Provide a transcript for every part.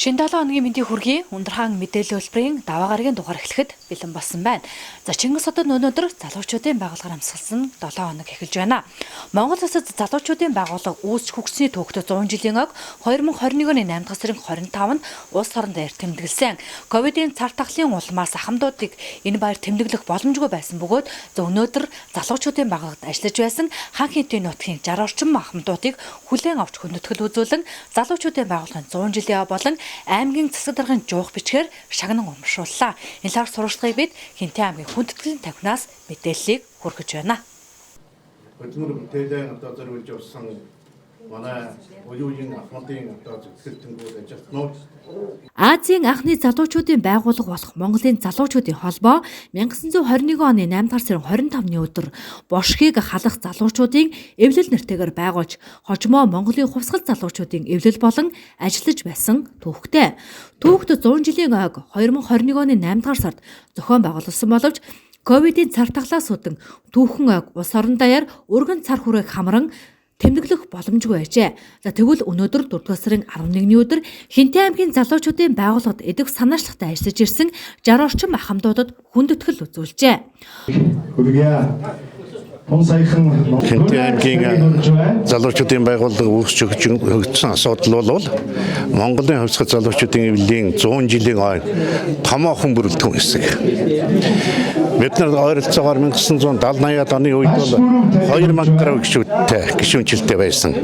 Шинэ 7 хоногийн мэндийн хүргэе. Ундрахаан мэдээллийн хэлбэрийн даваа гарагийн дугаар эхлэхэд бэлэн болсон байна. За Чингис хотод өнөөдөр залуучуудын байгууллагаар амсгалсан 7 хоног эхэлж байна. Монгол улсад залуучуудын байгууллага үүсч хөгжсөний түүхтэй 100 жилийн ог 2021 оны 8 дахь сарын 25-нд улс орон дээр тэмдэглэсэн. Ковидын цар тахлын улмаас ахмадуудыг энэ баяр тэмдэглэх боломжгүй байсан бөгөөд өнөөдөр залуучуудын байгууллагад ажиллаж байсан хан хинтийн нутгийн 60 орчим ахмадуудыг хүлээн авч хүндэтгэл үзүүлэн залуучуудын байгууллагын 100 жилийн болон аймгийн засаг даргын жуух бичгээр шагнан урамшууллаа. Энэ лар сурвалжлагыг бид Хинтээ аймгийн хүндэтгэлийн тавхинаас мэдээллийг хүргэж байна. Хөдөлмөр бүтээлийн зориулж явсан манай оюуны ахмадын зөвхөлтөнгүүд ажилтнууд Азийн анхны залуучуудын байгууллага болох Монголын залуучуудын холбоо 1921 оны 8 дахь сарын 25-ны өдөр бошгийг халах залуучуудын эвлэл нэртэйгээр байгуулж хожимоо Монголын хувьсгал залуучуудын эвлэл болон ажиллаж байсан түүхтэй. Түүхт 100 жилийн ойг 2021 оны 8 дахь сард зохион байгуулсан боловч ковидын цар тахлаас үүдэн түүхэн ойг улс орон даяар өргөн цар хүрээг хамран тэмдэглэх боломжгүй байжээ. За тэгвэл өнөөдөр 4 дугаар сарын 11-ний өдөр Хинтээ аймгийн залуучуудын байгууллагад эдгэх санаачлагтай ажиллаж ирсэн 60 орчим ахмадуудад хүндэтгэл үзүүлжээ. Хинтээ аймгийн залуучуудын байгууллага үүсч хөгжсөн асуудал бол Монголын хувьсгал залуучуудын эвлэлийн 100 жилийн ой томоохон бүрэлдэхүүн хэсэг. Бид нар ойролцоогоор 1970-80-аад оны үед бол 2000 гаруй гишүүнчлэлтэй байсан.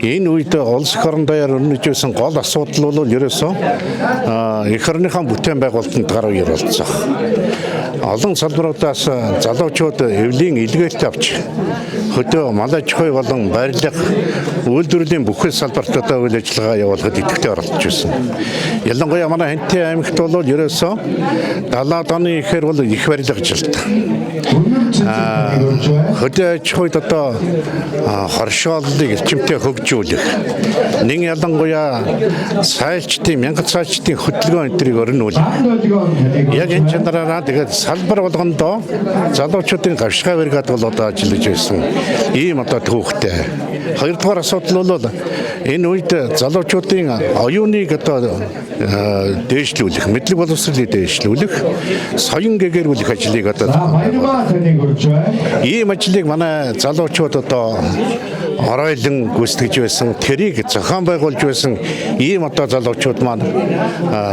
Энэ үед улс орон даяар өрнөжсэн гол асуудал бол ерөөсөө эх орныхон бүтээн байгуулалтанд гаруй ирүүлцэх. Олон салбаруудаас залуучууд эвлийн илгээлт авч хөдөө малаж хой болон барилга үйлдвэрлэлийн бүхэл салбарт одоо үйл ажиллагаа явуулахад идэвхтэй оролцож байсан. Ялангуяа манай Хинтээ аймагт бол ерөөсөө 70-аад оны ихээр бол их барилга ажилт. Хөдөө аж ахуйд одоо хоршооллыг эрчимтэй хөгжүүлэх. Нэг ялангуяа сайлчдын мянган сайлчдын хөдөлгөөн энтрийг өрнүүлэх. Яг энэ чанараараа тэгээд салбар болгондоо залуучуудын гавшгаа бригад бол одоо ажиллаж байсан. Ийм одоо түүхтэй. Хоёрдугаар асуудал бол энэ үед залуучуудын оюуныг одоо дээшлүүлэх, мэдлэг боловсролыг дээшлүүлэх, соён гэгэрүүлэх ажлыг одоо ийм ажлыг манай залуучууд одоо оройлон гүйцэтгэж байсан, тэрийг зохион байгуулж байсан ийм одоо залуучууд маань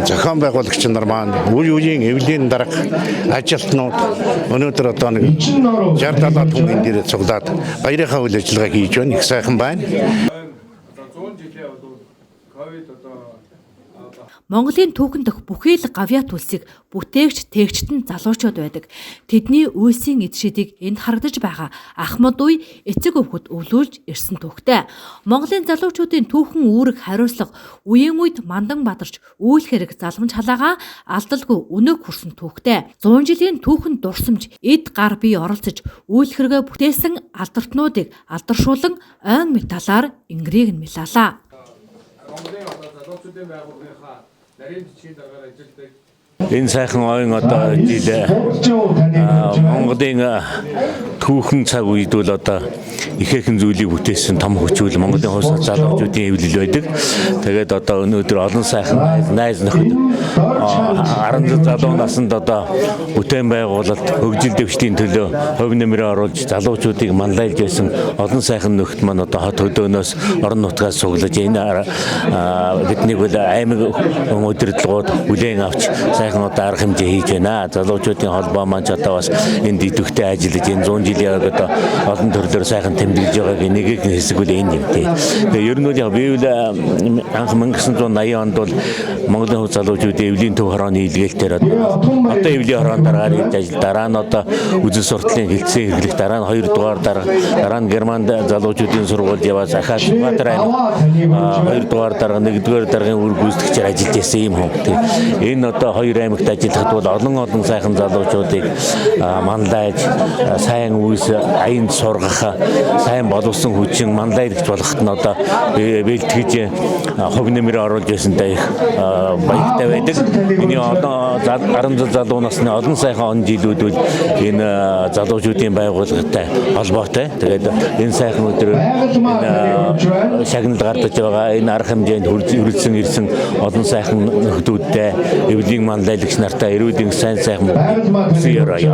зохион байгуулагч нар маань үеийн эвлийн дарга ажилтнууд өнөөдөр одоо нэг 60-70 түмэн дээр цуглаад баярынхаа үйл ажиллагаа хийж байна. Их сайхан байна. Монголын түүхэн дэх бүхий л гавьяат үлсийг бүтээгч тээгчт нь залуучууд байдаг. Тэдний үйлсийн эдшидийг энд харагдаж байгаа ахмад үе эцэг өвгөд өвлүүлж ирсэн түүхтэй. Монголын залуучуудын түүхэн үүрэг хариуцлага үеийн үед мандан бадарч үйл хэрэг залгамж халаагаа алдалгүй өнөг хүрсэн түүхтэй. 100 жилийн түүхэнд дурсамж эд гар бие оролцож үйл хэрэгэ бүтээсэн алдартнуудыг алдаршуулан ойн металлаар ингрийг нь мэлаалаа. Энэ сайхан ойн одоо жил Монголын түүхэн цаг үед бол одоо ихээхэн зүйлийг бүтээсэн том хүчүүл Монголын хувьсгал залуучуудын эвлэл байдаг. Тэгээд одоо өнөөдөр олон сайхан найз нөхөд 10 залуу наснд одоо бүтээн байгуулалт хөгжил дэвшлийн төлөө хувь нэмрээ оруулж залуучуудыг манлайлж байсан олон сайхан нөхд маань одоо хот хөдөөнөөс орон нутгаас суглаж энэ биднийг бол аймаг удирдлагууд хүлээн авч сайхан одоо арга хэмжээ хийж байна. Залуучуудын холбоо маань ч одоо бас энд идэвхтэй ажиллаж энэ 100 жилийн одоо олон төрлөөр сайхан тэмдэглэж байгааг нэг хэсэг үл энэ юмтэй. Тэгээ ер нь бол би бол анх 1980 онд бол Монголын хувь залуучуудын эвлийн төв хорооны илгээлтээр одоо эвлийн хороонд дараагаар хийж ажил, дараа нь одоо үзэл сурталын хилцээ хэрэглэх, дараа нь 2 дугаар дараа нь Германд залуучуудын сургуульд яваад ахаад Баатар аймаг 2 дугаар дараа 1 дугаар даргын үр гүйцэтгэгчээр ажиллаж байсан юм хүн. Энэ одоо хоёр аймагт ажиллахад бол олон сайхан залуучуудыг манлайж сайн үс аянд сургах, сайн боловсон хүчин манлайлагч болгоход нь одоо бэлтгэж хувь нэмрээ оруулж байсантай их баяртай байдаг. Миний одоо гарын залуу насны олон сайхан он жилүүд бол энэ залуучуудын байгууллагатай холбоотой. Тэгээд энэ сайхан өдрөөр энэ шагналд гардаж байгаа энэ арга хэмжээнд хүрэлцэн ирсэн олон сайхан нөхдүүдтэй эвлийг манлайлагч нартай эрүүдийн сайн сайхан үсгээрээ.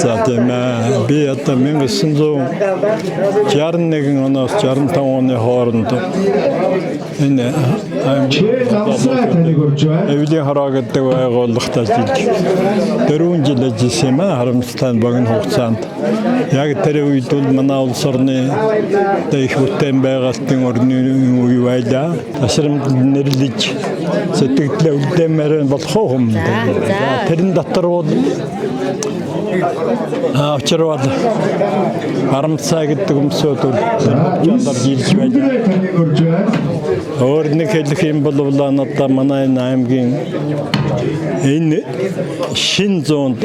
За тийм би одоо 1961 оноос 65 оны хооронд энэ эвлийн хороо гэдэг байгууллагт ажиллаж 4 жил ажилласан юм харамсалтай богино хугацаанд. Яг тэр үед бол манай улс орны их бүтээн байгуулалтын орны үе байлаа. Ташрамд нэрлэж сэтгэлдээ үлдээмээр болох юм. Тэрэн дотор бол очроод харамсаа гэдэг өмсөд жандар жилж байлаа. Өөр нэг хэлэх юм бол одоо манай аймгийн энэ шин зуунд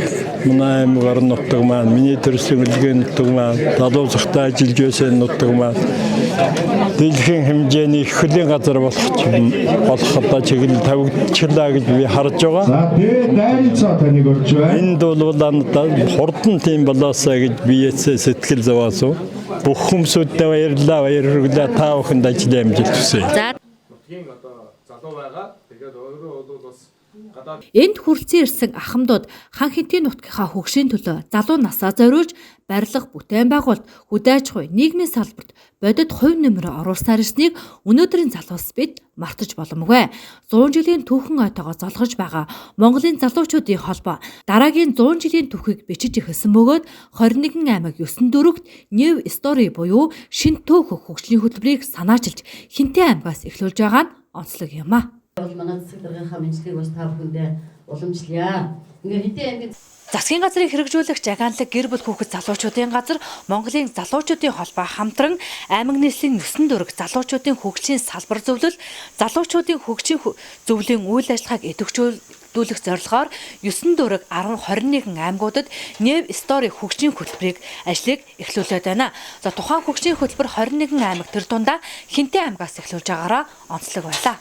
манай аймгаар нутаг маань миний төрсөн үлгэн нутаг маань залуу захтай ажиллаж байсан нутаг маань дэлхийн хэмжээний их хөлийн газар болох одоо чиглэл тавигдчихлаа гэж би харж байгаа. За тэгээд дайрцаа таныг урьж байна. Энд бол хурдан тийм болоосаа гэж биеэсээ сэтгэл зовоосоо бүх хүмүүстэй баярлалаа та бүхэнд ажил амжилт хүсье. Залуу байгаа. Тэгээд өөрөө бол бас Энд хүрэлцэн ирсэн ахмадууд хан хэнтийн нутгийнхаа хөгшийн төлөө залуу насаа зориулж барилга бүтээн байгуулалт хөдөө аж ахуй нийгмийн салбарт бодит хувь нэмрээ оруулснаар ирснийг өнөөдрийн залуус бид мартаж боломгүй. 100 жилийн түүхэн ойтойгоо золгож байгаа Монголын залуучуудын холбоо дараагийн 100 жилийн түүхийг бичиж эхэлсэн бөгөөд 21 аймаг 9 дөрөвт New Story буюу шинэ түүх хөгжлийн хөтөлбөрийг санаачилж Хинтээ аймгаас эхлүүлж байгаа нь онцлог юм а. Манай засаг даргийнхаа мэдлэгийг бас та бүхэндээ уламжлая. Ингээ Хинтээ аймгийн Засгийн газрыг хэрэгжүүлэх жагаанлаг гэр бүл хүүхэд залуучуудын газар Монголын залуучуудын холбоо хамтран аймаг нийслэлийн 9 дөрөг залуучуудын хөгжлийн салбар зөвлөл залуучуудын хөгжлийн зөвлөлийн үйл ажиллагааг идэвхжүүлэх зорилгоор 9 дөрөг 21 аймагуудад New Story хөгжлийн хөтөлбөрийг ажлыг эхлүүлээд байна. За тухайн хөгжлийн хөтөлбөр 21 аймаг төр дундаа Хинтээ аймгаас эхлүүлж байгаараа онцлог байлаа.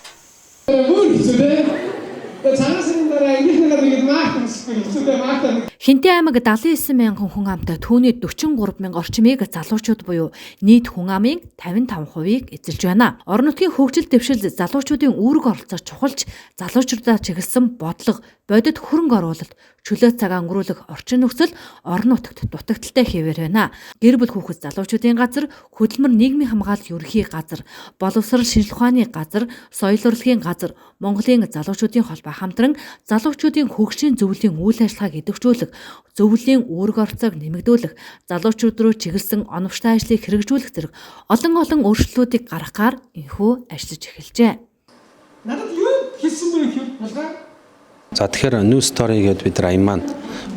Хинтээ аймаг 79 мянган хүн амтай түүний 43 мянга орчмыг залуучууд буюу нийт хүн амын 55%-ийг эзэлж байна. Орон нутгийн хөгжил дэвшил залуучуудын үүрэг оролцоо чухалч залуучуудаа чиглэсэн бодлого, бодит хөрөнгө оруулалт, чөлөө цагаа өнгөрүүлэх орчин нөхцөл орон нутагт дутагдaltaй хэвээр байна. Гэр бүл хүүхэд залуучуудын газар, хөдөлмөр нийгмийн хамгаалал ерөнхий газар, боловсрол шинжилгээ ухааны газар, соёл урлагийн газар, Монголын залуучуудын холбоо хамтран залуучуудын хөгжлийн зөвлөлийн үйл ажиллагааг идэвхжүүлэх, зөвлөлийн үүрэг оролцоог нэмэгдүүлэх, залуучууд руу чиглэсэн оновчтой ажлыг хэрэгжүүлэх зэрэг олон өөрчлөлтүүдийг гаргахаар энхүү ажиллаж эхэлжээ. надад юу хэлсэн бэ гэхээр болгаа. За тэгэхээр New Story гэдэг бид нар аймаг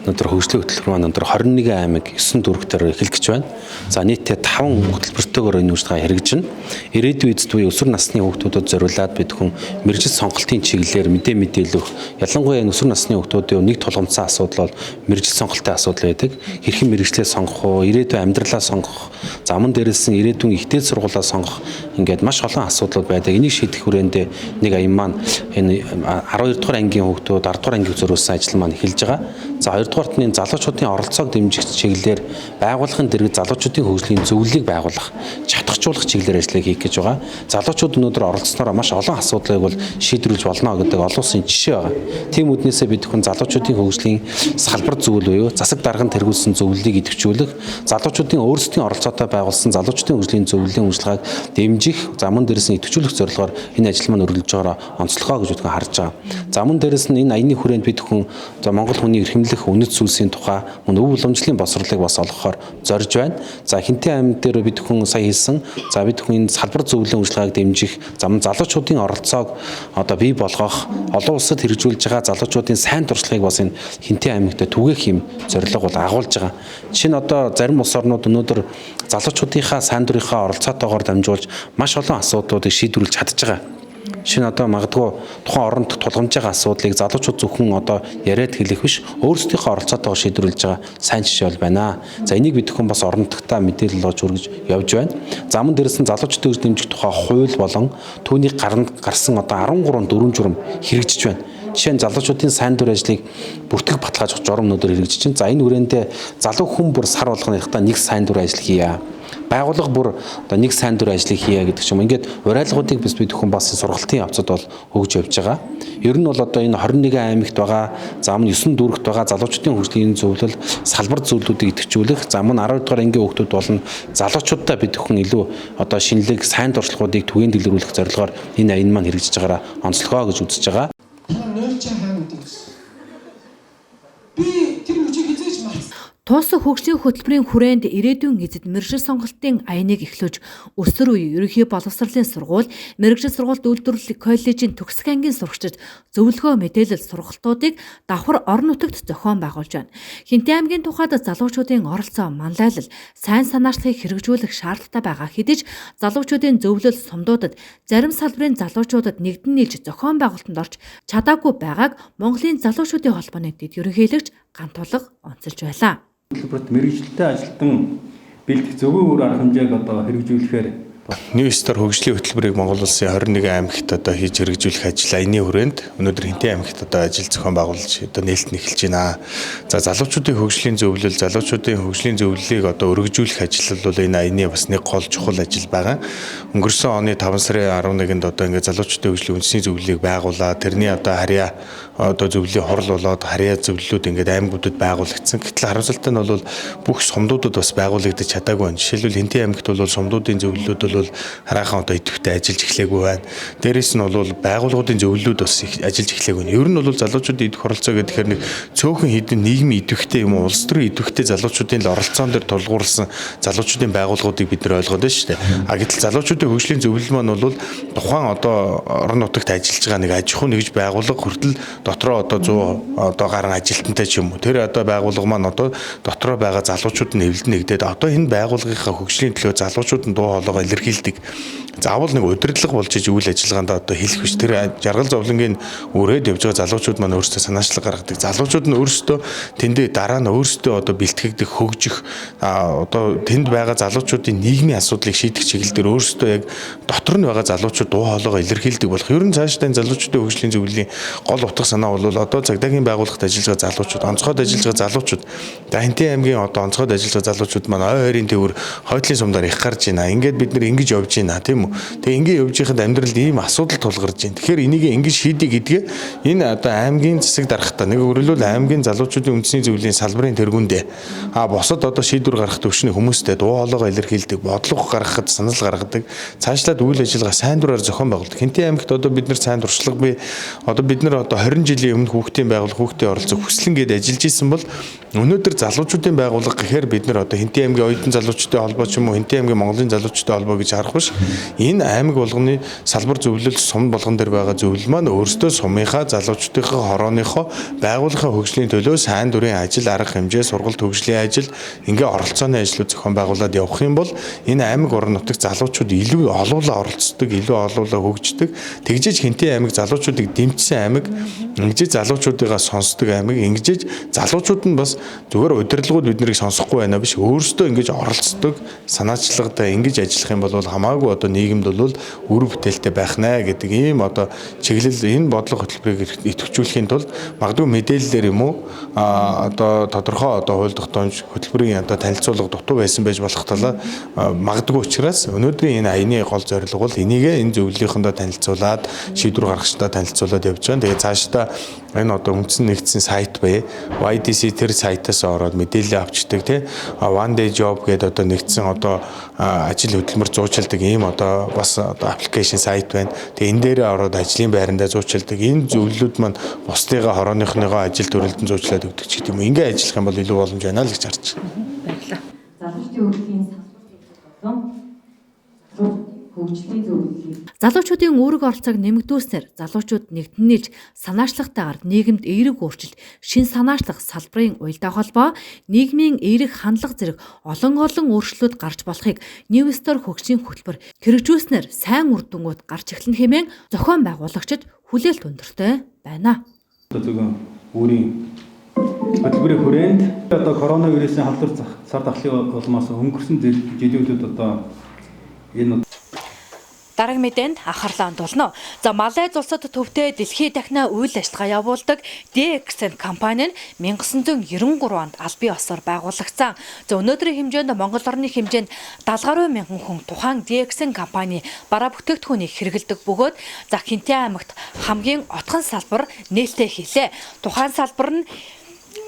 өнөөдөр хөгжлийн хөтөлбөр маань өнөөдөр 21 аймаг 9 дөрөвтөөр эхлэх гэж байна. За нийтдээ 5 хөтөлбөртөөр энэ үйлчлэгээ хэрэгжинэ. Ирээдүйн эцэд буюу өсвөр насны хүүхдүүдэд зориулаад бид хүн мэрэгжил сонголтын чиглэлээр мэдээлэл өгөх. Ялангуяа өсвөр насны хүүхдүүдийн нэг тулгамдсан асуудал бол мэрэгжил сонголтын асуудал байдаг. Хэрхэн мэрэгчлээ сонгох уу, ирээдүйн амьдралаа сонгох, за мөн дээрээс нь ирээдүйн ихтэй сургуулаа сонгох ингээд маш олон асуудлууд байдаг. Энийг шийдэх хүрээндээ нэг аян маань энэ 12 дугаар ангийн хүүхдүүд 10 дугаар ангийг зориулсан ажил маань эхэлж байгаа. За 2 дугаарт нь залуучуудын оролцоог дэмжих чиглэлээр байгууллагын дэргэд залуучуудын хөгжлийн зөвлөлийг байгуулах, чатгахжуулах чиглэлээр ажиллаж хийх гэж байгаа. Залуучууд өнөөдөр оролцсноор маш олон асуудлыг бол шийдвэрлэж болно гэдэг олон улсын жишээ байгаа. Тийм үднээсээ бид хүн залуучуудын хөгжлийн салбар зөвлөл буюу засаг дарганд тэргүүлсэн зөвлөлийг идэвхжүүлэх, залуучуудын өөрсдийн оролцоотой байгуулсан залуучуудын хөгжлийн зөвлөлийн үйлчилгааг дэмжих, за мөн дээрээс нь идэвхжүүлэх зорилгоор энэ ажил маань өргөлж байгаагаа онцлогоо гэж үтгэн харж байгаа. За мөн дээрээс нь энэ аяны хүрээнд бид хүн за Монгол хүний эрхэмлэх үнэт зүйлсийн тухай мөн өв уламжлалын боловсролыг бас олгохоор зорж байна. За Хинтээ аймаг дээр бид хүн сая хэлсэн. За бид хүн энэ салбар зөвлөлийн үйлчилгааг дэмжих, зам залуучуудын оролцоог одоо бий болгох, олон улсад хэрэгжүүлж байгаа залуучуудын сайн туршлагыг бас энэ Хинтээ аймагт түгээх юм зорилго бол агуулж байгаа. Жишээ нь одоо зарим улс орнууд өнөөдөр залуучуудынхаа сайн дурынхаа оролцоотойгоор дамжуулж маш олон асуудлуудыг шийдвэрлэж чадж байгаа. Шинэ одоо магадгүй тухайн оронд тулгамж байгаа асуудлыг залуучууд зөвхөн одоо яриад хэлэх биш, өөрсдийнхөө оролцоотойгоо шийдвэрлэж байгаа сайн жишээ бол байна. За энийг бид бүхэн бас орон нутгатаа мэдээлэл олж хүргэж явж байна. За мөн дээрээс нь залуучуудыг дэмжих тухай хууль болон түүний гарсан одоо 13 дүрм журам хэрэгжиж байна. Жишээ нь залуучуудын сайн дур ажлыг бүртгэх баталгаажих журамнуудаар хэрэгжиж байна. За энэ хүрээндээ залуу хүн бүр сар болгоныхтаа нэг сайн дур ажил хийя. Байгууллага бүр одоо нэг сайн дур ажлыг хийя гэдэг ч юм. Ингээд урайлгуудыг бид бүхэн бас сургалтын явцад бол өгж явж байгаа. Ер нь бол одоо энэ 21 аймагт байгаа, за мөн 9 дүүрэгт байгаа залуучуудын хөгжлийн зөвлөл, салбар зөвлөлүүдийг идэвхжүүлэх, за мөн 12 дугаар ангийн хүүхдүүд болон залуучуудаа бид бүхэн илүү одоо шинэлэг сайн дуршлагуудыг түгээн дэлгэрүүлэх зорилгоор энэ аян маань хэрэгжиж байгаараа онцлогоо гэж үзэж байгаа. Туусах хөгжлийн хөтөлбөрийн хүрээнд ирээдүйн эзэд мэргэжил сонголтын аяныг эхлүүлж өсвөр үе ерөнхий боловсролын сургууль, мэргэжил сургуульд үйлдвэрлэх коллежийн төгсөх ангийн сурагчид зөвлөгөө мэдээлэл сургалтуудыг давхар орон нутагт зохион байгуулж байна. Хинтээ аймгийн тухайд залуучуудын оролцоо манлайлал, сайн санаачлалыг хэрэгжүүлэх шаардлагатай байгаа хэдиж залуучуудын зөвлөл сумдуудад зарим салбарын залуучуудад нэгдэн нийлж зохион байгуулалтанд орж чадаагүй байгааг Монголын залуучуудын холбооны дэд ерөнхийлөгч Гантулга онцолж байлаа. Төлбөрт мэргэжилтэй ажилтан бэлдэх зөвгөн үр арга хэмжээг одоо хэрэгжүүлэхээр New Star хөгжлийн хөтөлбөрийг Монгол улсын 21 аймагт одоо хийж хэрэгжүүлэх ажил аяны хүрээнд өнөөдөр Хинтээ аймагт одоо ажил зохион байгуулж одоо нээлттэй эхэлж байна. За залуучуудын хөгжлийн зөвлөлийг одоо өргөжүүлэх ажил бол энэ аяны бас нэг гол чухал ажил байгаа. Өнгөрсөн оны 5 сарын 11-нд одоо ингээд залуучуудын хөгжлийн үндэсний зөвлөлийг байгуулаад тэрний одоо харьяа одоо зөвлөлийн хурал болоод харьяа зөвлөлүүд ингээд аймагуудад байгуулагдсан. Гэтэл харамсалтай нь бол бүх сумдуудад бас байгуулагдаж чадаагүй байна. Жишээлбэл Хинтээ аймагт бол сумдуудын зөвлөлүүд бол хараахан одоо идэвхтэй ажиллаж эхлэегүй байна. Дээрээс нь бол байгууллагуудын зөвлөлүүд бас ажиллаж эхлэегүй байна. Ер нь бол залуучуудын идэх оролцоо гэхээр нэг цөөхөн хідэн нийгмийн идэвхтэй юм уу улс төрийн идэвхтэй залуучуудын л оролцоон дээр тулгуурласан залуучуудын байгууллагуудыг бид нар ойлгоод байна шүү дээ. Гэтэл залуучуудын хөгжлийн зөвлөл маань бол тухайн одоо орон нутагт ажиллаж байгаа нэг аж ахуй нэгж байгууллага хүртэл дотроо одоо 100 одоо гарan ажилтнтай ч юм уу. Тэр одоо байгууллага маань одоо дотроо байгаа залуучууд нь эвлэн нэгдээд одоо энэ байгууллагынхаа хөгжлийн төлөө залуучууд нь дуу хоолойгоо илэрхийлдэг. Заавал нэг удирдлага болж иж үйл ажиллагаанд одоо хэлэх биш. Тэр жаргал зовлонгийн өрөөд явж байгаа залуучууд маань өөрсдөө санаачлаг гаргадаг. Залуучууд нь өөрсдөө тэндээ дараа нь өөрсдөө одоо бэлтгэгдэх, хөгжих одоо тэнд байгаа залуучуудын нийгмийн асуудлыг шийдэх чиглэл дээр өөрсдөө яг дотор нь байгаа залуучууд дуу хоолойгоо илэрхийлдэг болох. Ер нь цаашдаа энэ залуучуудын хөгжлийн зөвлөлийн гол утга санаа бол одоо цагдаагийн байгууллагт ажиллаж байгаа залуучууд, онцгойд ажиллаж байгаа залуучууд, Хинтээ аймгийн одоо онцгойд ажиллаж байгаа залуучууд маань ой хоёрын төвөр хойдлын сумдаар их гарч байна. Ингээд бид нар ингэж явж байна тийм үү. Тэгээ ингээд явж байхад амьдралд ийм асуудал тулгарч байна. Тэгэхээр энийг ингэж шийдий гэдгээ энэ одоо аймгийн засаг даргатаа нэг өөрөлдөл аймгийн залуучуудын үндэсний зөвлөлийн салбарын тэргүүндээ босод одоо шийдвэр гаргах төвшний хүмүүстэй дуу хоолойгоо илэрхийлдэг, бодлого гаргахад санал гаргадаг, цаашлаад үйл ажиллагаа сайн дураар зохион байгуулдаг. Хинтээ аймагт одоо бид нар сайн дуршлаг бий. Одоо бид нар одоо 20 жилийн өмнө хүүхдийн байгууллага, хүүхдийн оролцоо хүслэн гээд ажиллаж исэн бол өнөөдөр залуучуудын байгууллага гэхээр бид нар одоо Хинтээ аймгийн оюутан залуучуудын холбоо ч юм уу, Хинтээ аймгийн Монголын залуучуудын холбоо гэж харах биш. Энэ аймаг болгоны салбар зөвлөл сум болгон дээр байгаа зөвлөл маань өөрсдөө сумынхаа залуучдынхаа хорооныхоо байгууллагын хөгжлийн төлөө сайн дурын ажил, арга хэмжээ, сургалт хөгжлийн ажил ингээ оролцооны ажлууд зохион байгуулад явах юм бол энэ аймаг орон нутгийн залуучууд илүү олуулаа оролцдог, илүү олуулаа хөгждөг. Тэгжээж Хинтээ аймаг залуучуудыг дэмжсэн аймаг, ингэж залуучуудыгаа сонсдог аймаг, ингэж залуучууд нь бас зүгээр удирдлагууд бид нарыг сонсохгүй байна биш, өөрсдөө ингэж оролцдог, санаачлагтай ингэж ажиллах юм бол хамаагүй одоо нийгэмд бол үр бүтээлтэй байх нэ гэдэг ийм одоо чиглэл энэ бодлого хөтөлбөрийг идэвхжүүлэхийн тулд магадгүй мэдээллээр юм уу одоо тодорхой одоо хууль тогтоомж хөтөлбөрийн одоо танилцуулга дутуу байсан байж болох талаа магадгүй учраас өнөөдрийн энэ аяны гол зорилго бол энийг энэ зөвлөлийнхөндөө танилцуулаад шийдвэр гаргагчдаа танилцуулаад явж байгаа. Тэгээ цаашдаа энэ одоо үндсэн нэгдсэн сайт бай. YDC тэр сайтаас ороод мэдээлэл авчдаг тий. One Day Job гэдэг одоо нэгдсэн одоо ажил хөдөлмөр зуучилдаг ийм одоо бас одоо аппликейшн сайт байна. Тэгээ энэ дээр ороод ажлын байрандаа зуучилдаг. Энэ зөвлөлүүд маань бусдыгаа хорооныхныгоо ажил төрөлдөн зуучлаад өгдөг ч гэдэг юм. Ингээ ажиллах юм бол илүү боломж байна л гэж харж байна. Баярлалаа. Залуучдын хөгжлийн хөгжлийн зөвлөлийг Залуучуудын үүрэг оролцоог нэмэгдүүлснээр залуучууд нэгдэн нийлж санаачлалтайгаар нийгэмд эерэг өөрчлөлт, шин санаачлах салбарын уялдаа холбоо, нийгмийн эерэг хандлага зэрэг олон өөрчлөлтүүд гарч болохыг New Star хөгжлийн хөтөлбөр хэрэгжүүлснээр сайн үр дүнгууд гарч эхлэн хэмээн зохион байгуулагчид хүлээлт өндөртэй байна. Зөвхөн өөрийн хөтөлбөрийн хүрээнд одоо коронавирусын халдвар сар дахлын улмаас өнгөрсөн жилүүдэд одоо энэ Дараагийн мэдээнд анхаарлаа хандуулна. За Малайз улсад төвтэй дэлхийн дахина үйл ажиллагаа явуулдаг DXN компани нь 1993 онд аль бие осоор байгуулагдсан. За өнөөдрийн хэмжээнд Монгол орны хэмжээнд 70 мянган хүн тухайн DXN компани бараа бүтээгдэхүүнийг хэрэглэдэг бөгөөд за Хинтээ аймагт хамгийн отхон салбар нээлттэй хийлээ. Тухайн салбар нь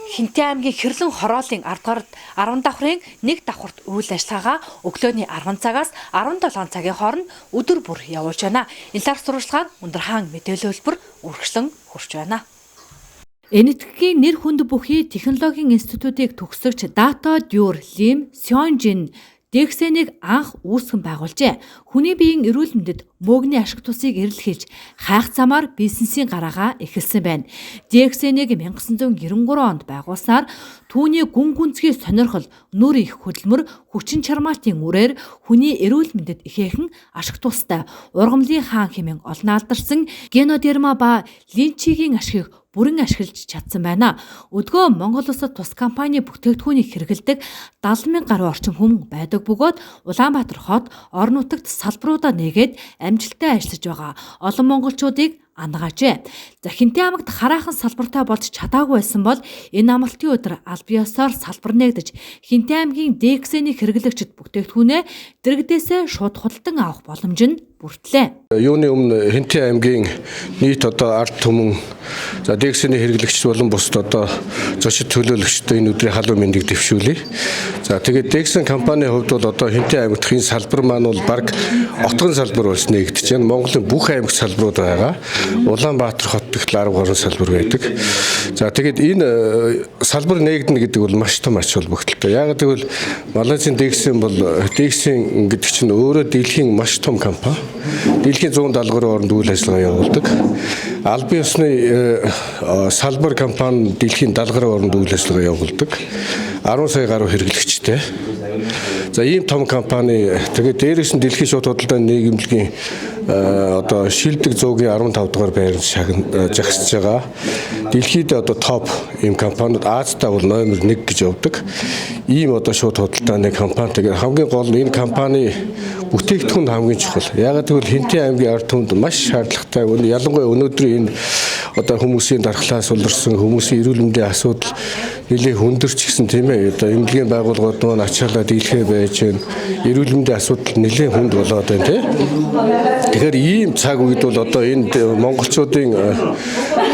Хинтээ аймгийн Хэрлэн хороолын 10 давхрын 1 давхурт үйл ажиллагаагаа өглөөний 10 цагаас 17 цагийн хооронд өдөр бүр явуулж байна. Энэ талаар сурвалжлага өндөр хаан мэдээлэл хөлбөр үргэлжлэн хүрч байна. Энэтхэгийн нэр хүнд бүхий технологийн институтыг төгсөгч Дато Дюр Лим Сёнжин DXN-ийг анх үүсгэн байгуулжээ. Хүний биеийн эрүүл мэндэд мөөгний ашиг тусыг эрэлхийлж хайх замаар бизнесийн гараагаа эхэлсэн байна. DXN-ийг 1993 онд байгуулснаар түүний гүн гүнзгий сонирхол, нүр их хөдөлмөр, хүчин чармаалтын үрээр хүний эрүүл мэндэд ихээхэн ашиг тустай ургамлын хаан хэмээн олон алдарсан генодерма ба линчигийн ашгийг бүрэн ашиглаж чадсан байна. Өдгөө Монгол улсад тус компани бүтээгдэхүүнийг хэрэглэдэг 70,000 гаруй орчим хүн байдаг бөгөөд Улаанбаатар хот орон нутагт салбаруудаа нээгээд амжилттай ажиллаж байгаа олон монголчуудыг ангаажээ. За Хинтээ аймагт хараахан салбартай болж чадаагүй байсан бол энэ амралтын өдөр аль биесээр салбар нээгдэж Хинтээ аймгийн DXN-ийг хэрэглэгчид бүтээгдэхүүнээ дэрэгдээсээ шууд худалдан авах боломж нь бүртлээ. Юуны өмнө Хинтээ аймгийн нийт одоо ард түмэн за DXN-ийн хэрэглэгч болон бусд одоо зочид төлөөлөгчдөө энэ өдрийн халуун мэндийг дэвшүүлье. За тэгээд DXN компанийн хувьд бол одоо Хинтээ аймагт энэ салбар маань бол баг отгон салбар болж нээгдэж байна. Монголын бүх аймаг салбарууд байгаа. Улаанбаатар хот гэх 10 гаруй салбар байдаг. За тэгээд энэ салбар нээгдэнэ гэдэг бол маш том ач холбогдолтой. Яг гэвэл Малайзийн DXN бол DXN гэдэг чинь өөрөө дэлхийн маш том компани. Дэлхийн 173 орнд үйл ажиллагаа явуулдаг. Аль бие усны салбар компани дэлхийн 70 гаруй орнд үйл ажиллагаа явуулдаг. 10 сая гаруй хэрэглэгчтэй. За ийм том компани тэгээд дээрээс нь дэлхийн шууд худалдааны нийгэмлэгийн одоо шилдэг зуугийн 15 дугаар байранд жагсаж байгаа. Дэлхийд одоо топ ийм компаниуд Азитай бол номер 1 гэж явдаг. Ийм одоо шууд худалдааны компани. Тэгээд хамгийн гол нь энэ компани бүтээгдэхүүн хамгийн чухал. Ягаад гэвэл Хинтээ аймгийн ард түмэнд маш шаардлагатай. Ялангуяа өнөөдрийн энэ одоо хүмүүсийн дархлаас улирсан хүмүүсийн эрүүл мэндийн асуудал нэлээд хүндэрч гисэн тийм ээ. Одоо эмнэлгийн байгууллагууд маань ачаалаа дийлхээ байж байна. Эрүүл мэндийн асуудал нэлээд хүнд болоод байна тийм. Тэгэхээр ийм цаг үед бол одоо энэ монголчуудын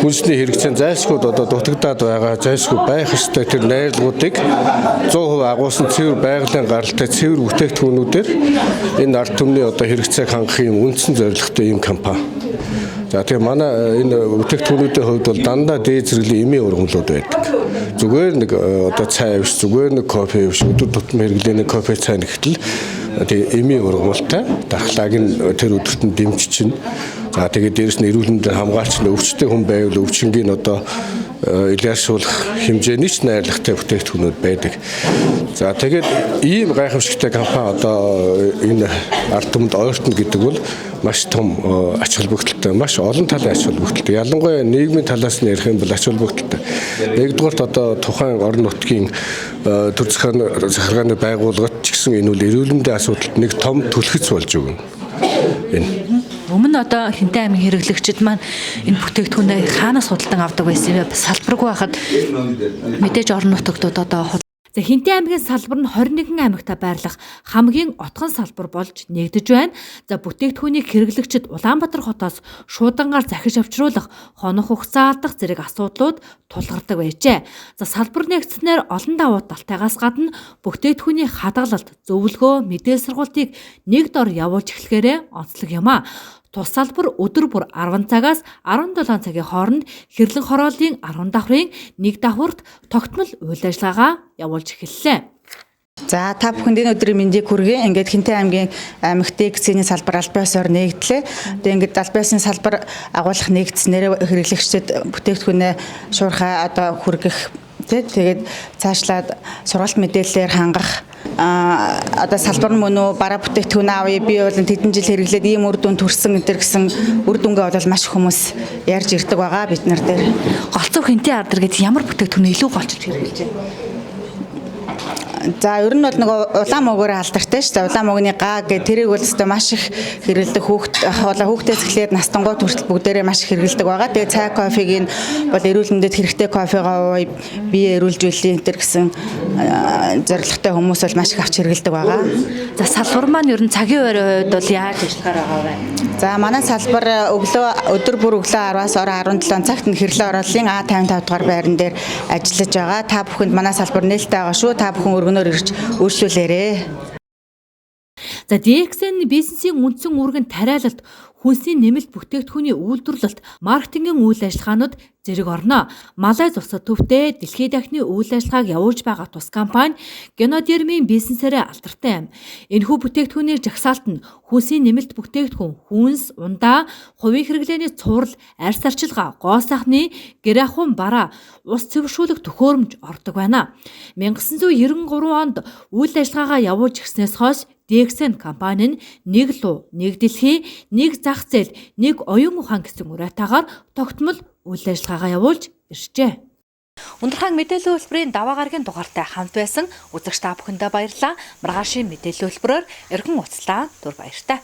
хүнсний хэрэгцээ зайлшгүй одоо дутагдаад байгаа, зайлшгүй байх ёстой тэр найрлагуудыг 100% агуулсан цэвэр байгалийн гаралтай цэвэр бүтээгдэхүүнүүдээр энэ ард түмний одоо хэрэгцээг хангах юм үндсэн зорилготой ийм компани. За тэгээ манай энэ бүтээгдэхүүнүүдийн хувьд бол дандаа дээд зэрэглэлийн эмийн ургамлууд байдаг. Зүгээр нэг одоо цай биш, зүгээр нэг кофе биш, өдөр тутам хэрэглээний кофе цай нэгтэл тэгээ эмийн ургамалтай дархлааг нь тэр өдөрт нь дэмжиж чинь. За тэгээд дээрэс нь эрүүл мэндийн хамгaalч нь өвчтэй хүн байвал өвчнгийн одоо илэршүүлэх хэмжээний ч найрлагатай бүтээгдэхүүнүүд байдаг. За тэгээд ийм гайхамшигтай компани одоо энэ ард түмэнд ойртно гэдэг бол маш том ач холбогдолтой, маш олон талын ач холбогдолтой. Ялангуяа нийгмийн талаас нь ярих юм бол ач холбогдолтой. Нэгдүгээрт одоо тухайн орон нутгийн төр захиргааны байгууллагад ч гэсэн энэ үл эрүүл мэндийн асуудалд нэг том түлхэц болж өгнө. Энэ Өмнө одоо Хинтээ аймгийн хэрэглэгчид маань энэ бүтээгдэхүүнээ хаанаас худалдан авдаг байсан юм бэ? Салбаргүй байхад мэдээж орон нутагтууд одоо За Хинтээ аймгийн салбар нь 21 аймагта байрлах хамгийн отгон салбар болж нэгдэж байна. За бүтээгдэхүүнийг хэрэглэгчид Улаанбаатар хотоос шуудангаар захиж авчруулах, хонох хугацаа алдах зэрэг асуудлууд тулгардаг байжээ. За салбар нэгдснээр олон давуу талтайгаас гадна бүтээгдэхүүний хадгалалт, зөвлөгөө, мэдээлэл сургалтыг нэг дор явуулж эхлэхээрээ онцлог юм а. Тус салбар өдөр бүр 10 цагаас 17 цагийн хооронд Хэрлэн хороолын 10 давхрын 1 давхурт тогтмол үйл ажиллагаагаа явуулж эхэллээ. За та бүхэнд энэ өдрийн мэндийг хүргэе. Ингээд Хинтээ аймгийн аймагт дэкцийн салбар аль биесээр нэгдлээ. Тэгээ ингээд аль биесийн салбар агуулгах нэгдснээр хэрэглэгчдэд бүтээгдэхүүнээ шуурхай одоо хүргэх тэгээд цаашлаад сургалт мэдээллээр хангах одоо салбар мөн үү бараа бүтээгдэхүүн авъя би бол тэдэн жил хэрэглээд ийм үр дүн төрсөн энэ гэсэн үр дүнгээ бол маш хүмүүс ярьж ирдэг байгаа бид нар дээр. Голцов Хинтээ ардар гэдэг ямар бүтээгдэхүүн илүү голчилж хэрэглэж байна? За ер нь бол нэг улаан мөгөөр алдартай шүү дээ. Улаан мөгний гаа гэх тэрийг бол өстой маш их хэрэглэдэг хүүхдээс эхлээд настангууд хүртэл бүгдээрээ маш их хэрэглэдэг байгаа. Тэгээ цай кофег нь бол эрүүл мэндэд хэрэгтэй кофегаа ууя бие эрүүлжүүлэх энэ гэсэн зорилготой хүмүүс бол маш их авч хэрэглэдэг байгаа. За салбар маань ер нь цагийн ойрын хувьд бол яаж ажиллахаар байгаа вэ? За манай салбар өдөр бүр өглөө 10-аас орой 17 цагт нь хэрлээ орооллын А55 дугаар байран дээр ажиллаж байгаа. Та бүхэнд манай салбар нээлттэй байгаа шүү. Та бүхэн өргөнөөр ирж өөрчлүүлээрэй. За DXN бизнесийн үндсэн үүргэн тариалалт, хүнсийн нэмэлт бүтээгдэхүүний үйлдвэрлэлт, маркетингийн үйл ажиллагаанууд зэрэг орно. Малайз улсад төвтэй дэлхийн дахны үйл ажиллагааг явуулж байгаа тус компани Генодермийн бизнесээрээ алдартай юм. Энэхүү бүтээгдэхүүний жагсаалт нь хүнсийн нэмэлт бүтээгдэхүүн, хүнс, ундаа, хувийн хэрэглээний цуврал, арьс арчилгаа, гоо сахны, гэр ахуйн бараа, ус цэвэршүүлэх төхөөрөмж ордог байна. 1993 онд үйл ажиллагаагаа явуулж ирснээс хойш DXN компани нь нэг луу, нэг дэлхий, нэг зах зээл, нэг оюун ухаан гэсэн уриатаагаар тогтмол үйл ажиллагаагаа явуулж иржээ. Ундрахаан мэдээллийн хөтөлбөрийн даваа гарагийн дугаартай хамт байсан үзэгч та бүхэндээ баярлалаа. Маргаашийн мэдээллийн хөтөлбөрөөр эргэн уулзлаа. Түр баяртай.